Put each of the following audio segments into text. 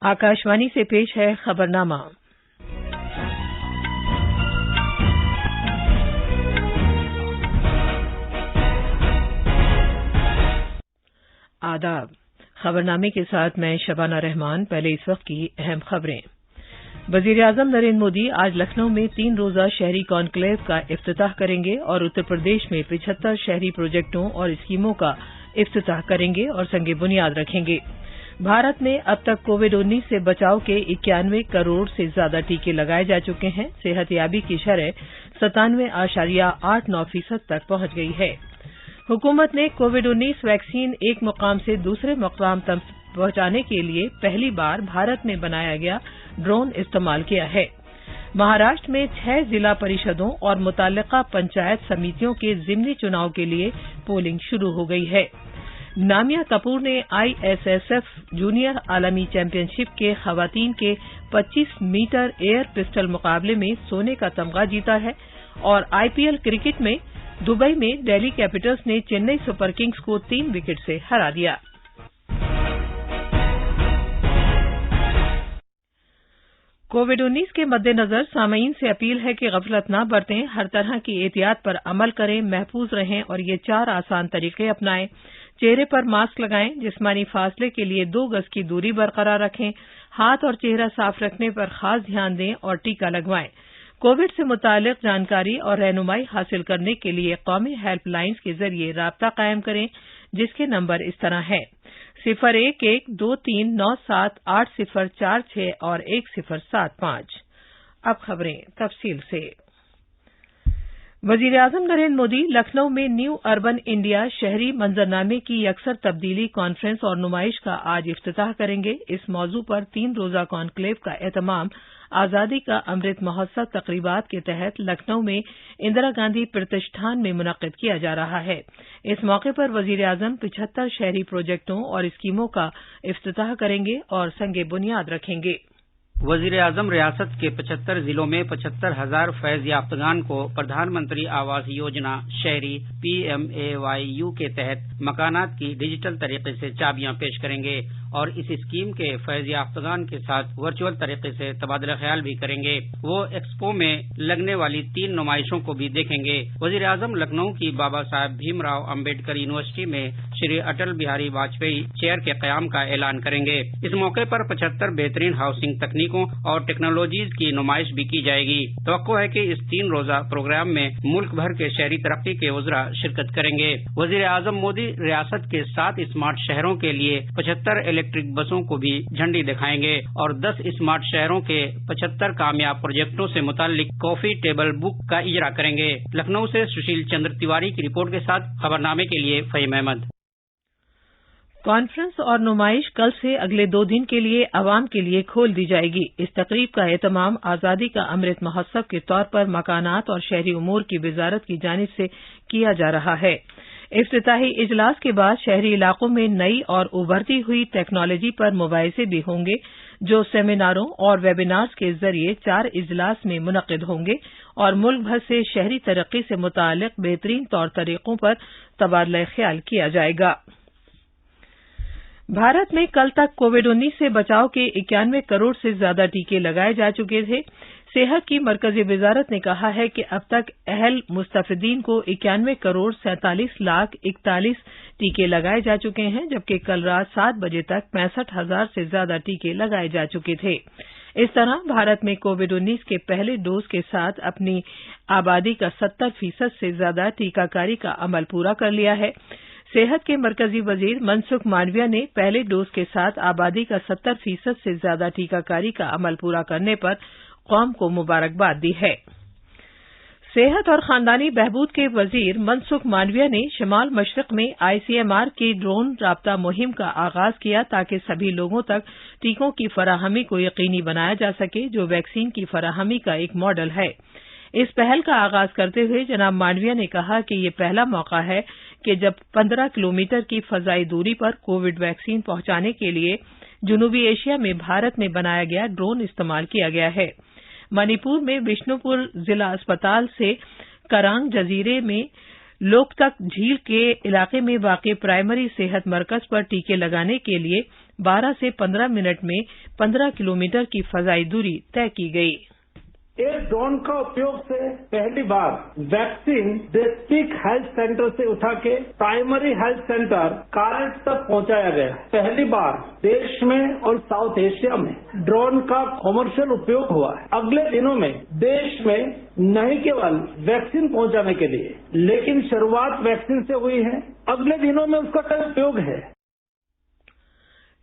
आकाशवाणी से पेश है खबरनामा। आदाब। खबरनामे के साथ मैं शबाना रहमान। पहले इस वक्त की अहम खबरें। वजीर-ए-आजम नरेंद्र मोदी आज लखनऊ में 3 रोजा शहरी कॉन्क्लेव का इफ्तिताह करेंगे और उत्तर प्रदेश में 75 शहरी प्रोजेक्टों और स्कीमों का इफ्तिताह करेंगे और संग बुनियाद रखेंगे। भारत में अब तक कोविड-19 से बचाव के 91 करोड़ से ज्यादा टीके लगाए जा चुके हैं। सेहतयाबी की शरह 97.89% तक पहुंच गई है। हुकूमत ने कोविड-19 वैक्सीन एक मुकाम से दूसरे मुकाम तक पहुंचाने के लिए पहली बार भारत में बनाया गया ड्रोन इस्तेमाल किया है। महाराष्ट्र में 6 जिला परिषदों और मुताल्लिका पंचायत समितियों के जिमनी चुनाव के लिए पोलिंग शुरू हो गई है। नामिया कपूर ने ISSF जूनियर आलमी चैंपियनशिप के खवातीन के 25 मीटर एयर पिस्टल मुकाबले में सोने का तमगा जीता है और IPL क्रिकेट में दुबई में दिल्ली कैपिटल्स ने चेन्नई सुपर किंग्स को 3 विकेट से हरा दिया। कोविड-19 के मद्देनजर सामीन से अपील है कि गफलत न बरतें, हर तरह की एहतियात पर अमल करें, महफूज रहें और ये 4 आसान तरीके अपनाएं। चेहरे पर मास्क लगाएं, जिस्मानी फासले के लिए 2 गज की दूरी बरकरार रखें, हाथ और चेहरा साफ रखने पर खास ध्यान दें और टीका लगवाएं। कोविड से मुतालिक जानकारी और रहनुमाई हासिल करने के लिए कौमी हेल्पलाइंस के जरिए राब्ता कायम करें, जिसके नंबर इस तरह हैं 01123978046 और 1075। अब खबरें तफसील से। वजीर-ए-आजम नरेंद्र मोदी लखनऊ में न्यू अर्बन इंडिया शहरी मंजरनामे की यकसर तब्दीली कॉन्फ्रेंस और नुमाइश का आज इफ्तिताह करेंगे। इस मौजू पर 3 रोजा कॉन्क्लेव का एहतमाम आजादी का अमृत महोत्सव तकरीबात के तहत लखनऊ में इंदिरा गांधी प्रतिष्ठान में मुनक्किद किया जा रहा है। इस मौके पर वजीर-ए-आजम 75 शहरी प्रोजेक्टों और स्कीमों का इफ्तिताह करेंगे और संग बुनियाद रखेंगे। वजीर-ए-आजम रियासत के 75 जिलों में 75,000 फैज याफ्तगान को प्रधानमंत्री आवास योजना शहरी PMAYU के तहत मकानात की डिजिटल तरीके से चाबियां पेश करेंगे और इस स्कीम के फैज याफ्तगान के साथ वर्चुअल तरीके से तबादला ख्याल भी करेंगे। वो एक्सपो में लगने वाली 3 नुमाइशों को भी देखेंगे। वजीर-ए-आजम लखनऊ की बाबा साहेब भीमराव अम्बेडकर यूनिवर्सिटी में श्री अटल बिहारी वाजपेयी चेयर के कयाम का ऐलान करेंगे। इस मौके पर 75 बेहतरीन हाउसिंग तकनीकों और टेक्नोलॉजीज की नुमाइश भी की जाएगी। तवक्को है कि इस 3 रोजा प्रोग्राम में मुल्क भर के शहरी तरक्की के वज़रा शिरकत करेंगे। वजीर-ए-आजम मोदी रियासत के 7 स्मार्ट शहरों के लिए 75 इलेक्ट्रिक बसों को भी झंडी दिखाएंगे और 10 स्मार्ट शहरों के 75 कामयाब प्रोजेक्टों से मुताल्लिक कॉफी टेबल बुक का इजरा करेंगे। लखनऊ से सुशील चंद्र तिवारी की रिपोर्ट के साथ खबरनामे के लिए फहीम अहमद। कॉन्फ्रेंस और नुमाइश कल से अगले 2 दिन के लिए अवाम के लिए खोल दी जाएगी। इस तकरीब का एहतमाम आजादी का अमृत महोत्सव के तौर पर मकानात और शहरी उमूर की वजारत की जानिब से किया जा रहा है। इफ्तिताही इजलास के बाद शहरी इलाकों में नई और उभरती हुई टेक्नोलॉजी पर मुबाहिसे भी होंगे, जो सेमिनारों और वेबिनार्स के जरिए 4 इजलास में मुनक्किद होंगे और मुल्क भर से शहरी तरक्की से मुताल्लिक बेहतरीन तौर तरीकों पर तबादला ख्याल किया जाएगा। भारत में कल तक कोविड-19 से बचाव के 91 करोड़ से ज्यादा टीके लगाए जा चुके थे। सेहत की मरकजी वजारत ने कहा है कि अब तक अहल मुस्तफिदीन को 91 करोड़ 47 लाख 41 टीके लगाए जा चुके हैं, जबकि कल रात 7 बजे तक 65,000 से ज्यादा टीके लगाए जा चुके थे। इस तरह भारत में कोविड-19 के पहले डोज के साथ अपनी आबादी का 70% से ज्यादा टीकाकारी का अमल पूरा कर लिया है। सेहत के मरकजी वजीर मनसुख मांडविया ने पहले डोज के साथ आबादी का 70% से ज्यादा टीकाकारी का अमल पूरा करने पर कौम को मुबारकबाद दी है। सेहत और खानदानी बहबूद के वजीर मनसुख मांडविया ने शमाल मशरिक में ICMR की ड्रोन राब्ता मुहिम का आगाज किया ताकि सभी लोगों तक टीकों की फराहमी को यकीनी बनाया जा सके, जो वैक्सीन की फराहमी का एक मॉडल है। इस पहल का आगाज करते हुए जनाब मांडविया ने कहा कि ये पहला मौका है कि जब 15 किलोमीटर की फजाई दूरी पर कोविड वैक्सीन पहुंचाने के लिए जनूबी एशिया में भारत में बनाया गया ड्रोन इस्तेमाल किया गया है। मणिपुर में बिष्णुपुर जिला अस्पताल से करांग जजीरे में लोकतक झील के इलाके में वाक़ प्राइमरी सेहत मरकज पर टीके लगाने के लिए 12 से 15 मिनट में 15 किलोमीटर की फजाई दूरी तय की गई। एक ड्रोन का उपयोग से पहली बार वैक्सीन डिस्ट्रिक्ट हेल्थ सेंटर से उठा के प्राइमरी हेल्थ सेंटर कारंट तक पहुंचाया गया। पहली बार देश में और साउथ एशिया में ड्रोन का कॉमर्शियल उपयोग हुआ है। अगले दिनों में देश में नहीं केवल वैक्सीन पहुंचाने के लिए, लेकिन शुरुआत वैक्सीन से हुई है, अगले दिनों में उसका कई उपयोग है।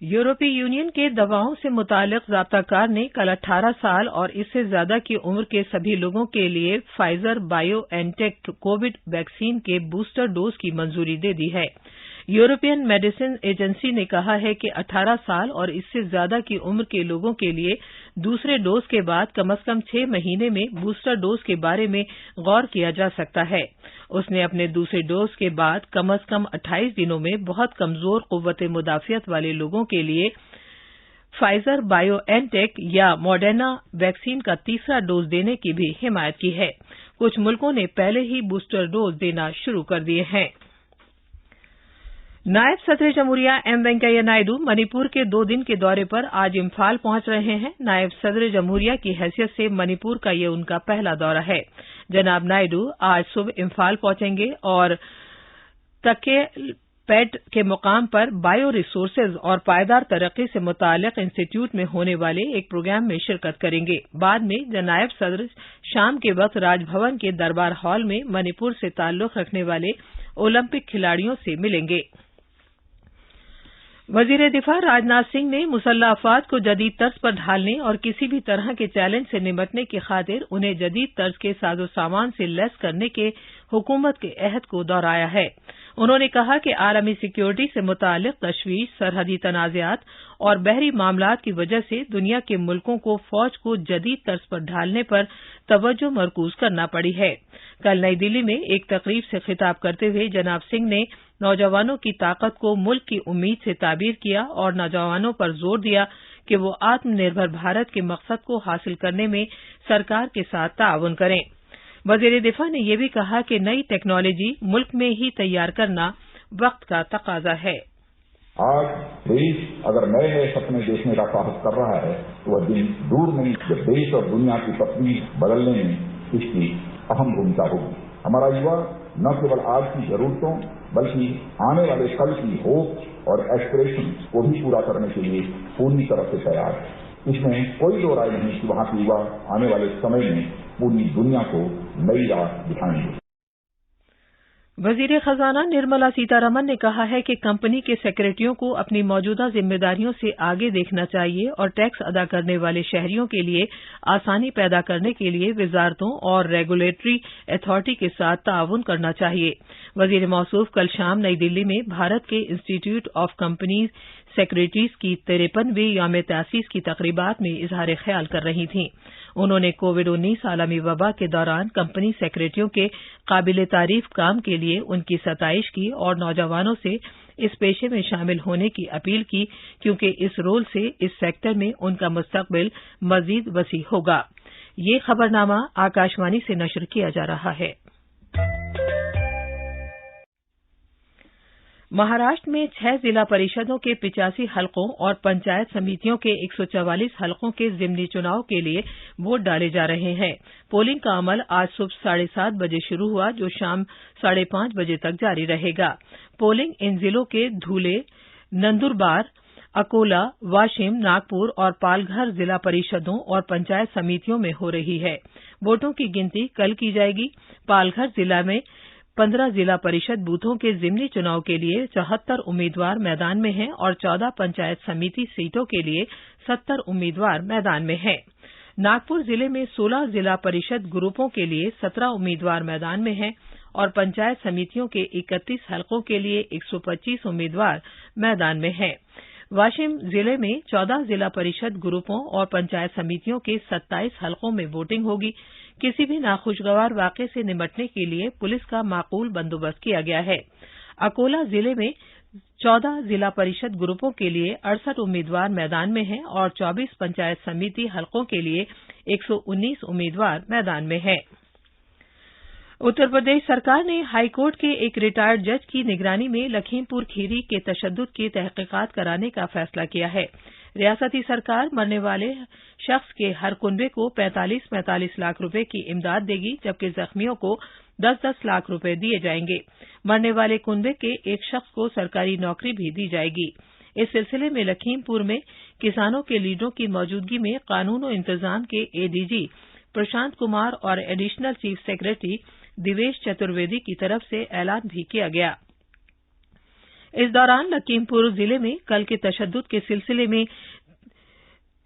यूरोपीय यूनियन के दवाओं से मुतालिक ज़ाब्ताकार ने कल 18 साल और इससे ज्यादा की उम्र के सभी लोगों के लिए फाइजर बायोएनटेक कोविड वैक्सीन के बूस्टर डोज की मंजूरी दे दी है। यूरोपियन मेडिसिन एजेंसी ने कहा है कि 18 साल और इससे ज्यादा की उम्र के लोगों के लिए दूसरे डोज के बाद कम से कम 6 महीने में बूस्टर डोज के बारे में गौर किया जा सकता है। उसने अपने दूसरे डोज के बाद कम से कम 28 दिनों में बहुत कमजोर कुव्वत मुदाफियत वाले लोगों के लिए फाइजर बायोएनटेक या मॉडर्ना वैक्सीन का तीसरा डोज देने की भी हिमायत की है। कुछ मुल्कों ने पहले ही बूस्टर डोज देना शुरू कर दिए हैं। नायब सदर जमहूरिया एम वेंकैया नायडू मणिपुर के 2 दिन के दौरे पर आज इम्फाल पहुंच रहे हैं। नायब सदर जमहूरिया की हैसियत से मणिपुर का ये उनका पहला दौरा है। जनाब नायडू आज सुबह इम्फाल पहुंचेंगे और तकेलपेट के मुकाम पर बायो रिसोर्सेज और पायदार तरक्की से मुतालिक इंस्टीट्यूट में होने वाले एक प्रोग्राम में शिरकत करेंगे। बाद में नायब सदर शाम के वक्त राजभवन के दरबार हॉल में मणिपुर से ताल्लुक रखने वाले ओलंपिक खिलाड़ियों से मिलेंगे। वजीर दिफा राजनाथ सिंह ने मुसल्लह अफवाज को जदीद तर्ज पर ढालने और किसी भी तरह के चैलेंज से निपटने की खातिर उन्हें जदीद तर्ज के साजो सामान से लैस करने के हुकूमत के अहद को दोहराया है। उन्होंने कहा कि आलमी सिक्योरिटी से मुतालिक तशवीश, सरहदी तनाज़ात और बहरी मामलात की वजह से दुनिया के मुल्कों को फौज को जदीद तर्ज पर ढालने पर तवज्जो मरकूज करना पड़ी है। कल नई दिल्ली में एक तकरीब से खिताब करते हुए जनाब सिंह ने नौजवानों की ताकत को मुल्क की उम्मीद से ताबीर किया और नौजवानों पर जोर दिया कि वो आत्मनिर्भर भारत के मकसद को हासिल करने में सरकार के साथ ताउन करें। वजीर दिफा ने यह भी कहा कि नई टेक्नोलॉजी मुल्क में ही तैयार करना वक्त का तकाजा है। आज देश अगर नए नए सपने देखने का साहस कर रहा है तो वह दिन दूर नहीं जब देश और दुनिया की तस्वीर बदलने में इसकी अहम भूमिका होगी। हमारा युवा न केवल आज की जरूरतों बल्कि आने वाले कल की होप और एस्पिरेशन को भी पूरा करने के लिए पूरी तरह से तैयार है। इसमें कोई दो राय नहीं कि वहां के युवा आने वाले समय में पूरी दुनिया को नई राह दिखाएंगे। वजीर खजाना निर्मला सीतारमन ने कहा है कि कंपनी के सेक्रेटरियों को अपनी मौजूदा जिम्मेदारियों से आगे देखना चाहिए और टैक्स अदा करने वाले शहरियों के लिए आसानी पैदा करने के लिए वजारतों और रेगुलेटरी अथॉरिटी के साथ ताउन करना चाहिए। वजीर मौसूफ कल शाम नई दिल्ली में भारत के इंस्टीट्यूट ऑफ कंपनी सेक्रेटरीज की 53वीं यौम तासीस की तकरीबात में इजहार ख्याल कर रही थीं। उन्होंने कोविड-19 आलमी वबा के दौरान कंपनी सेक्रेटरियों के काबिल तारीफ काम के लिए उनकी सताइश की और नौजवानों से इस पेशे में शामिल होने की अपील की, क्योंकि इस रोल से इस सेक्टर में उनका मुस्तकबिल मजीद वसी होगा। ये खबरनामा आकाशवाणी से नशर किया जा रहा है। महाराष्ट्र में 6 जिला परिषदों के 85 हलकों और पंचायत समितियों के 144 हलकों के जिमनी चुनाव के लिए वोट डाले जा रहे हैं। पोलिंग का अमल आज सुबह 7:30 बजे शुरू हुआ, जो शाम 5:30 बजे तक जारी रहेगा। पोलिंग इन जिलों के धुले, नंदुरबार, अकोला, वाशिम, नागपुर और पालघर जिला परिषदों और पंचायत समितियों में हो रही है। वोटों की गिनती कल की जाएगी। पालघर जिला में 15 जिला परिषद बूथों के जिमनी चुनाव के लिए 74 उम्मीदवार मैदान में हैं और 14 पंचायत समिति सीटों के लिए 70 उम्मीदवार मैदान में हैं। नागपुर जिले में 16 जिला परिषद ग्रुपों के लिए 17 उम्मीदवार मैदान में हैं और पंचायत समितियों के 31 हलकों के लिए 125 उम्मीदवार मैदान में हैं। वाशिम जिले में 14 जिला परिषद ग्रुपों और पंचायत समितियों के 27 हलकों में वोटिंग होगी। किसी भी नाखुशगवार वाकये से निपटने के लिए पुलिस का माकूल बंदोबस्त किया गया है। अकोला जिले में 14 जिला परिषद ग्रुपों के लिए 68 उम्मीदवार मैदान में हैं और 24 पंचायत समिति हलकों के लिए 119 उम्मीदवार मैदान में हैं। उत्तर प्रदेश सरकार ने हाईकोर्ट के एक रिटायर्ड जज की निगरानी में लखीमपुर खीरी के तशद्दुद की तहकीकात कराने का फैसला किया है। रियासती सरकार मरने वाले शख्स के हर कुनबे को 45-45 लाख रुपए की इमदाद देगी, जबकि जख्मियों को 10-10 लाख रुपए दिए जाएंगे। मरने वाले कुनबे के एक शख्स को सरकारी नौकरी भी दी जाएगी। इस सिलसिले में लखीमपुर में किसानों के लीडरों की मौजूदगी में कानून और इंतजाम के एडीजी प्रशांत कुमार और additional chief secretary Divesh Chaturvedi की तरफ से ऐलान भी किया गया। इस दौरान लखीमपुर जिले में कल के तशद्दुद के सिलसिले में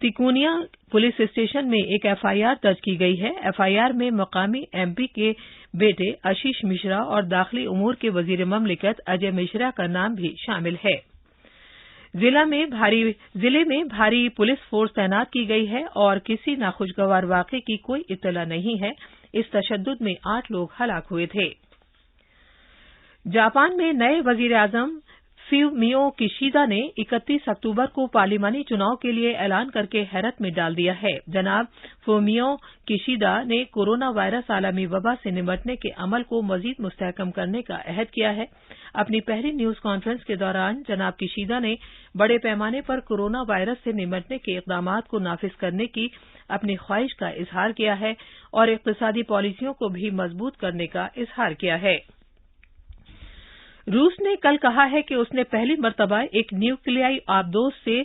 तिकोनिया पुलिस स्टेशन में एक एफआईआर दर्ज की गई है। एफआईआर में मकामी एमपी के बेटे आशीष मिश्रा और दाखिली उमूर के वजीर ममलिकत अजय मिश्रा का नाम भी शामिल है। जिले में भारी पुलिस फोर्स तैनात की गई है और किसी नाखुशगवार वाकये की कोई इत्तला नहीं है। इस तशद्दुद में 8 लोग हलाक हुए थे। जापान में नए वजीर आजम फुमियो किशिदा ने 31 अक्टूबर को पार्लिमानी चुनाव के लिए ऐलान करके हैरत में डाल दिया है। जनाब फुमियो किशिदा ने कोरोना वायरस आलमी वबा से निपटने के अमल को मजीद मुस्तहकम करने का अहद किया है। अपनी पहली न्यूज कॉन्फ्रेंस के दौरान जनाब किशिदा ने बड़े पैमाने पर कोरोना वायरस से निपटने के इकदामात को नाफिज करने की अपनी ख्वाहिश का इजहार किया है और इक्तिसादी पॉलिसियों को भी मजबूत करने का इजहार किया है। रूस ने कल कहा है कि उसने पहली मर्तबा एक न्यूक्लियाई आबदोज से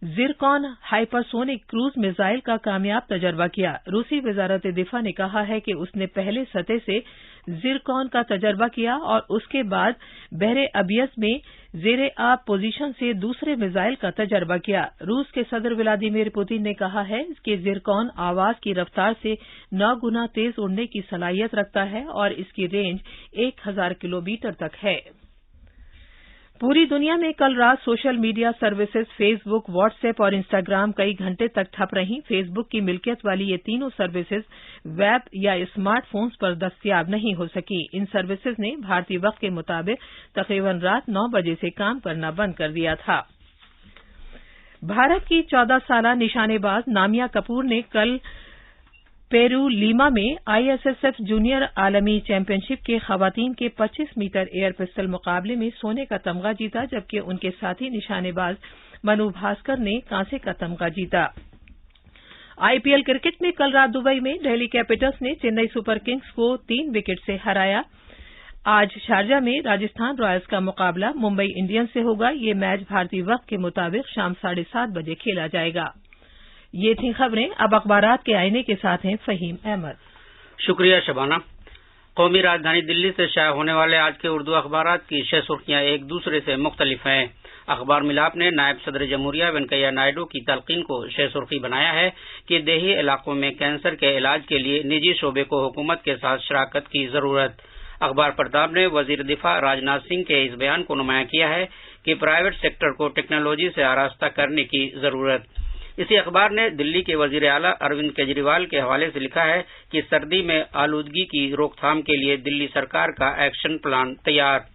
जिरकॉन हाइपरसोनिक क्रूज मिसाइल का कामयाब तजर्बा किया। रूसी वजारत दिफा ने कहा है कि उसने पहले सतह से जिरकॉन का तजर्बा किया और उसके बाद बहरे अबियस में जेरे आब पोजीशन से दूसरे मिसाइल का तजर्बा किया। रूस के सदर व्लादिमीर पुतिन ने कहा है कि जिरकॉन आवाज की रफ्तार से 9 गुना तेज उड़ने की सलाहियत रखता है और इसकी रेंज 1000 किलोमीटर तक है। पूरी दुनिया में कल रात social media services Facebook, WhatsApp और इंस्टाग्राम कई घंटे तक ठप रहीं। फेसबुक की मिल्कियत वाली ये तीनों सर्विसेज वेब या स्मार्टफोन्स पर दस्तयाब नहीं हो सकी। इन सर्विसेज ने भारतीय वक्त के मुताबिक तकरीबन रात 9 बजे से काम करना बंद कर दिया था। भारत की 14 साला निशानेबाज नामिया कपूर ने कल पेरू लीमा में आईएसएसएफ जूनियर आलमी चैंपियनशिप के खवातीन के 25 मीटर एयर पिस्टल मुकाबले में सोने का तमगा जीता, जबकि उनके साथी निशानेबाज मनु भास्कर ने कांसे का तमगा जीता। आईपीएल क्रिकेट में कल रात दुबई में दिल्ली कैपिटल्स ने चेन्नई सुपर किंग्स को 3 विकेट से हराया। आज शारजा में राजस्थान रॉयल्स का मुकाबला मुंबई इंडियंस से होगा। ये मैच भारतीय वक्त के मुताबिक शाम 7:30 बजे खेला जाएगा। ये थी खबरें। अब अखबारात के आईने के साथ हैं फहीम अहमद। शुक्रिया शबाना। कौमी राजधानी दिल्ली से शाया होने वाले आज के उर्दू अखबारात की 6 सुर्खियां एक दूसरे से मुख्तलिफ हैं। अखबार मिलाप ने नायब सदर जमहूरिया वेंकैया नायडू की तलकीन को 6 सुर्खी बनाया है कि देही इलाकों में कैंसर के इलाज के लिए निजी शोबे को हुकूमत के साथ शराकत की जरूरत। अखबार प्रताप ने वजीर दिफा राजनाथ सिंह के इस बयान को नुमाया किया है कि प्राइवेट सेक्टर को टेक्नोलॉजी से आरास्ता करने की जरूरत। इसी अखबार ने दिल्ली के वजीर आला अरविंद केजरीवाल के हवाले से लिखा है कि सर्दी में आलूदगी की रोकथाम के लिए दिल्ली सरकार का एक्शन प्लान तैयार।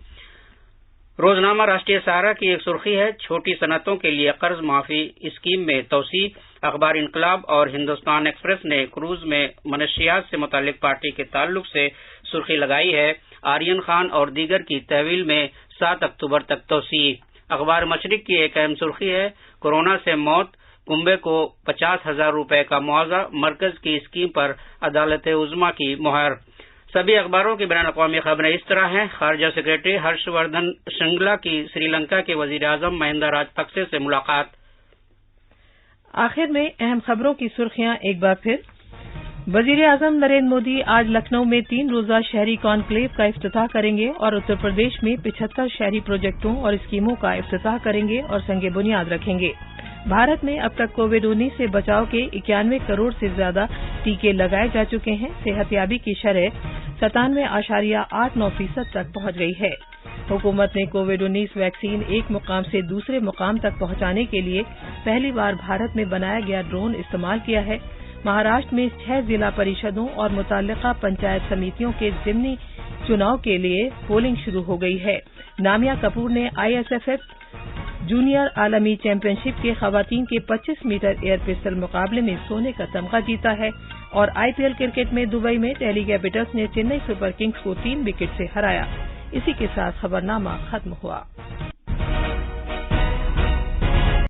रोजनामा राष्ट्रीय सहारा की एक सुर्खी है, छोटी सनतों के लिए कर्ज माफी स्कीम में तौसी। अखबार इनकलाब और हिंदुस्तान एक्सप्रेस ने क्रूज में मनशियात से मुतालिक पार्टी के ताल्लुक से सुर्खी लगाई है, आर्यन खान और दीगर की तहवील में 7 अक्टूबर तक तौसी। अखबार मशरिक की एक अहम सुर्खी है, कोरोना से मौत कुंबे को 50,000 रुपए का मुआवजा, मरकज की स्कीम पर अदालत उज़्मा की मुहर। सभी अखबारों की बैन अक़वामी खबरें इस तरह हैं। खारजा सेक्रेटरी हर्षवर्धन श्रृंगला की श्रीलंका के वजीर आजम महिंदा राजपक्से से मुलाकात। आखिर में अहम खबरों की सुर्खियां एक बार फिर। वजीर आजम नरेंद्र मोदी आज लखनऊ में 3 रोजा शहरी कॉन्क्लेव का इफ्तिताह करेंगे और उत्तर प्रदेश में 75 शहरी प्रोजेक्टों और स्कीमों का इफ्तिताह करेंगे और संगे बुनियाद रखेंगे। भारत में अब तक कोविड-19 से बचाव के 91 करोड़ से ज्यादा टीके लगाए जा चुके हैं। सेहतयाबी की शरह 97.89% तक पहुंच गई है। हुकूमत ने कोविड-19 वैक्सीन एक मुकाम से दूसरे मुकाम तक पहुंचाने के लिए पहली बार भारत में बनाया गया ड्रोन इस्तेमाल किया है। महाराष्ट्र में 6 जिला परिषदों और मुतल्लिका पंचायत समितियों के ज़िमनी चुनाव के लिए पोलिंग शुरू हो गई है। नामिया कपूर ने आईएसएसएफ जूनियर आलमी चैंपियनशिप के खवातीन के 25 मीटर एयर पिस्टल मुकाबले में सोने का तमगा जीता है और आईपीएल क्रिकेट में दुबई में दिल्ली कैपिटल्स ने चेन्नई सुपर किंग्स को 3 विकेट से हराया। इसी के साथ खबरनामा खत्म हुआ।